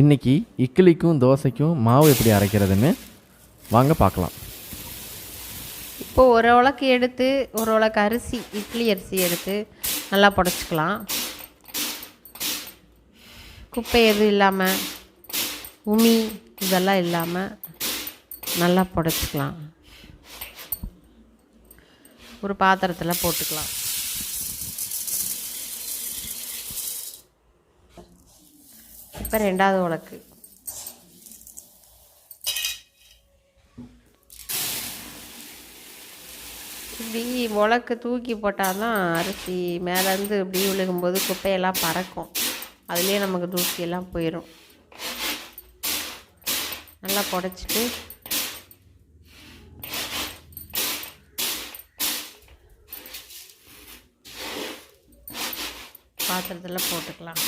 இன்றைக்கி இட்லிக்கும் தோசைக்கும் மாவு எப்படி அரைக்கிறதுன்னு வாங்க பார்க்கலாம். இப்போது ஒரு உலக்கு எடுத்து ஒரு உலக்கு அரிசி, இட்லி அரிசி எடுத்து நல்லா புடச்சிக்கலாம். குப்பை எதுவும் இல்லாமல், உமி இதெல்லாம் இல்லாமல் நல்லா புடச்சிக்கலாம். ஒரு பாத்திரத்தில் போட்டுக்கலாம். இப்போ ரெண்டாவது உலக்கு. இப்படி உலக்கு தூக்கி போட்டால் தான் அரிசி மேலேருந்து இப்படி விழுகும்போது குப்பையெல்லாம் பறக்கும். அதுலேயே நமக்கு தூக்கியெல்லாம் போயிடும். நல்லா புடச்சிட்டு பாத்திரத்தில் போட்டுக்கலாம்.